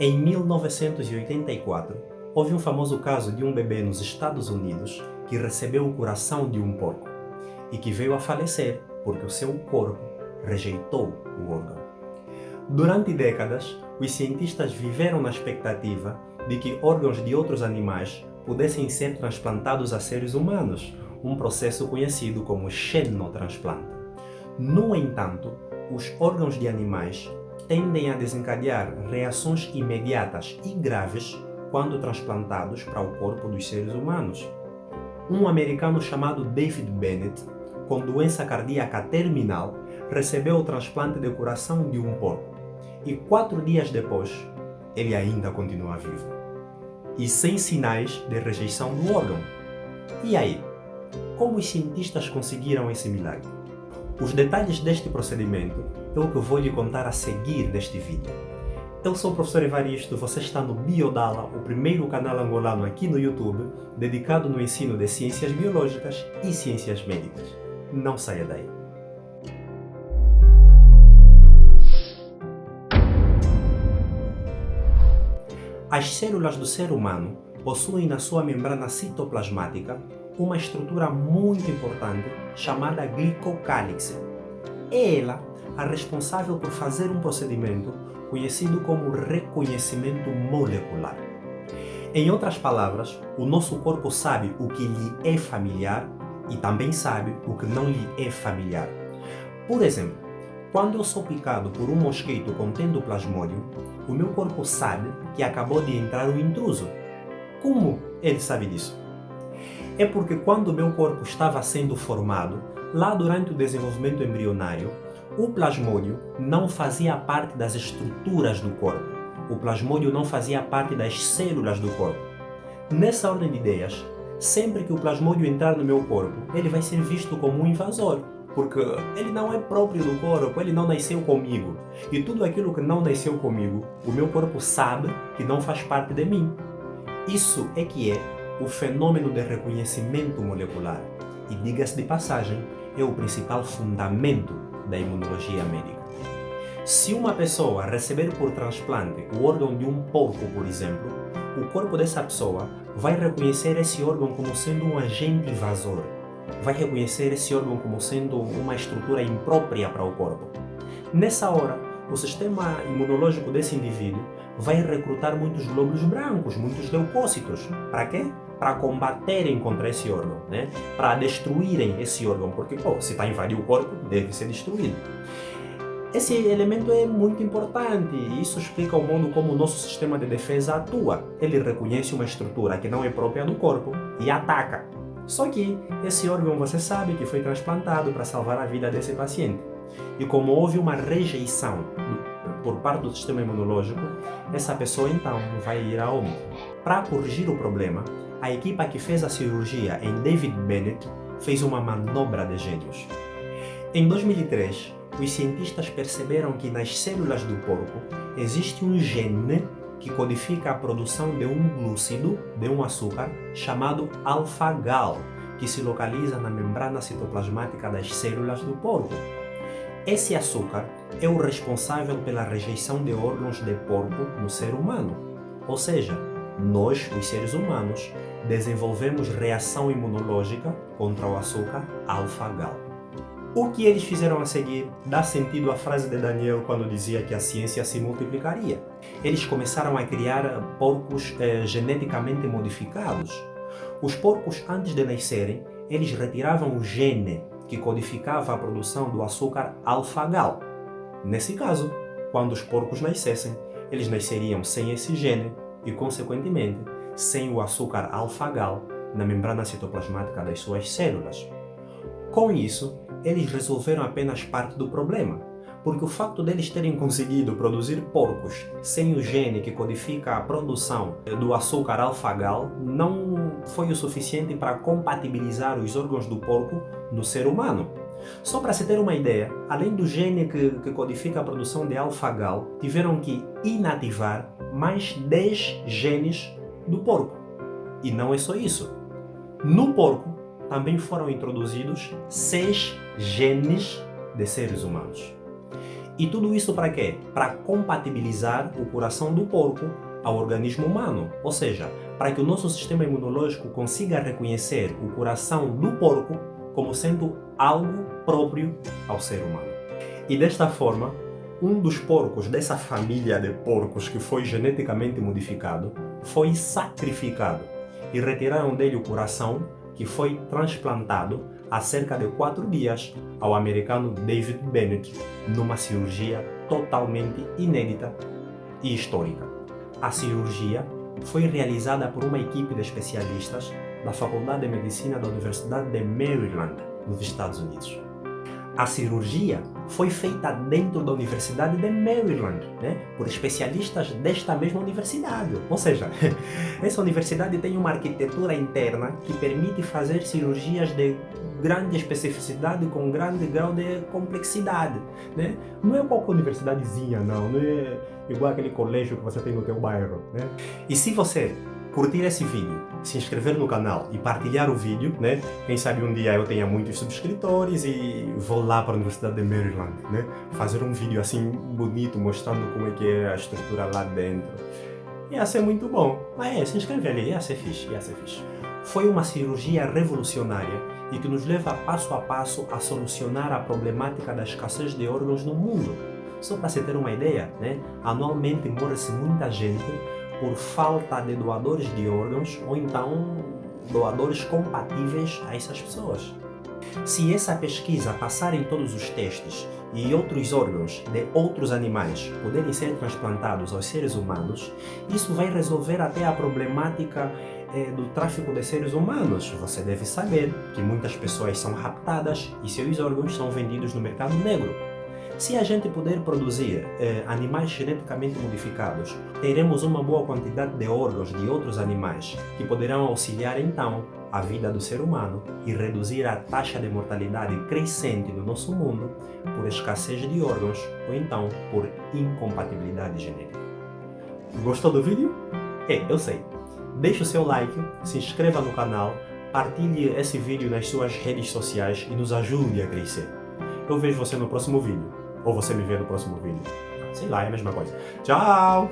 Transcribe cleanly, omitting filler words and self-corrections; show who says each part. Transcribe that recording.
Speaker 1: Em 1984, houve um famoso caso de um bebê nos Estados Unidos que recebeu o coração de um porco e que veio a falecer porque o seu corpo rejeitou o órgão. Durante décadas, os cientistas viveram na expectativa de que órgãos de outros animais pudessem ser transplantados a seres humanos, um processo conhecido como xenotransplante. No entanto, os órgãos de animais tendem a desencadear reações imediatas e graves quando transplantados para o corpo dos seres humanos. Um americano chamado David Bennett, com doença cardíaca terminal, recebeu o transplante de coração de um porco e 4 dias depois, ele ainda continua vivo. E sem sinais de rejeição do órgão. E aí? Como os cientistas conseguiram esse milagre? Os detalhes deste procedimento é o que eu vou lhe contar a seguir neste vídeo. Eu sou o professor Evaristo, você está no Biodala, o primeiro canal angolano aqui no YouTube, dedicado no ensino de ciências biológicas e ciências médicas. Não saia daí. As células do ser humano possuem na sua membrana citoplasmática uma estrutura muito importante chamada glicocálix. É ela a responsável por fazer um procedimento conhecido como reconhecimento molecular. Em outras palavras, o nosso corpo sabe o que lhe é familiar e também sabe o que não lhe é familiar. Por exemplo, quando eu sou picado por um mosquito contendo plasmódio, o meu corpo sabe que acabou de entrar um intruso. Como ele sabe disso? É porque quando o meu corpo estava sendo formado, lá durante o desenvolvimento embrionário, o plasmódio não fazia parte das estruturas do corpo. O plasmódio não fazia parte das células do corpo. Nessa ordem de ideias, sempre que o plasmódio entrar no meu corpo, ele vai ser visto como um invasor, porque ele não é próprio do corpo, ele não nasceu comigo. E tudo aquilo que não nasceu comigo, o meu corpo sabe que não faz parte de mim. Isso é que é o fenômeno de reconhecimento molecular. E, diga-se de passagem, é o principal fundamento da imunologia médica. Se uma pessoa receber por transplante o órgão de um porco, por exemplo, o corpo dessa pessoa vai reconhecer esse órgão como sendo um agente invasor. Vai reconhecer esse órgão como sendo uma estrutura imprópria para o corpo. Nessa hora, o sistema imunológico desse indivíduo vai recrutar muitos glóbulos brancos, muitos leucócitos. Para quê? Para combaterem contra esse órgão, né? Para destruírem esse órgão, porque se está a invadir o corpo, deve ser destruído. Esse elemento é muito importante e isso explica o modo como o nosso sistema de defesa atua. Ele reconhece uma estrutura que não é própria do corpo e ataca. Só que esse órgão você sabe que foi transplantado para salvar a vida desse paciente. E como houve uma rejeição por parte do sistema imunológico, essa pessoa então vai ir a óbito. Para corrigir o problema, a equipa que fez a cirurgia em David Bennett fez uma manobra de gênios. Em 2003, os cientistas perceberam que nas células do porco existe um gene que codifica a produção de um glúcido, de um açúcar, chamado alfa-gal, que se localiza na membrana citoplasmática das células do porco. Esse açúcar é o responsável pela rejeição de órgãos de porco no ser humano. Ou seja, nós, os seres humanos, desenvolvemos reação imunológica contra o açúcar alfa-gal. O que eles fizeram a seguir dá sentido à frase de Daniel quando dizia que a ciência se multiplicaria. Eles começaram a criar porcos geneticamente modificados. Os porcos, antes de nascerem, eles retiravam o gene que codificava a produção do açúcar alfa-gal. Nesse caso, quando os porcos nascessem, eles nasceriam sem esse gene e, consequentemente, sem o açúcar alfa-gal na membrana citoplasmática das suas células. Com isso, eles resolveram apenas parte do problema, porque o facto deles terem conseguido produzir porcos sem o gene que codifica a produção do açúcar alfa-gal não foi o suficiente para compatibilizar os órgãos do porco no ser humano. Só para se ter uma ideia, além do gene que codifica a produção de alfa-gal, tiveram que inativar mais 10 genes do porco. E não é só isso. No porco, também foram introduzidos 6 genes de seres humanos. E tudo isso para quê? Para compatibilizar o coração do porco ao organismo humano, ou seja, para que o nosso sistema imunológico consiga reconhecer o coração do porco como sendo algo próprio ao ser humano. E desta forma, um dos porcos dessa família de porcos que foi geneticamente modificado foi sacrificado e retiraram dele o coração, que foi transplantado há cerca de 4 dias ao americano David Bennett numa cirurgia totalmente inédita e histórica. A cirurgia foi realizada por uma equipe de especialistas da Faculdade de Medicina da Universidade de Maryland, nos Estados Unidos. A cirurgia foi feita dentro da Universidade de Maryland, por especialistas desta mesma universidade. Ou seja, essa universidade tem uma arquitetura interna que permite fazer cirurgias de grande especificidade com grande grau de complexidade. Não é qualquer universidadezinha, não é igual aquele colégio que você tem no teu bairro. E se você curtir esse vídeo, se inscrever no canal e partilhar o vídeo, quem sabe um dia eu tenha muitos subscritores e vou lá para a Universidade de Maryland, fazer um vídeo assim bonito, mostrando como é que é a estrutura lá dentro. Ia ser muito bom. Mas se inscreve ali, ia ser fixe, ia ser fixe. Foi uma cirurgia revolucionária e que nos leva passo a passo a solucionar a problemática da escassez de órgãos no mundo. Só para você ter uma ideia, anualmente morre-se muita gente por falta de doadores de órgãos ou então doadores compatíveis a essas pessoas. Se essa pesquisa passar em todos os testes e outros órgãos de outros animais puderem ser transplantados aos seres humanos, isso vai resolver até a problemática do tráfico de seres humanos. Você deve saber que muitas pessoas são raptadas e seus órgãos são vendidos no mercado negro. Se a gente puder produzir animais geneticamente modificados, teremos uma boa quantidade de órgãos de outros animais que poderão auxiliar então a vida do ser humano e reduzir a taxa de mortalidade crescente no nosso mundo por escassez de órgãos ou então por incompatibilidade genética. Gostou do vídeo? Eu sei. Deixe o seu like, se inscreva no canal, partilhe esse vídeo nas suas redes sociais e nos ajude a crescer. Eu vejo você no próximo vídeo. Ou você me vê no próximo vídeo. Sei lá, é a mesma coisa. Tchau!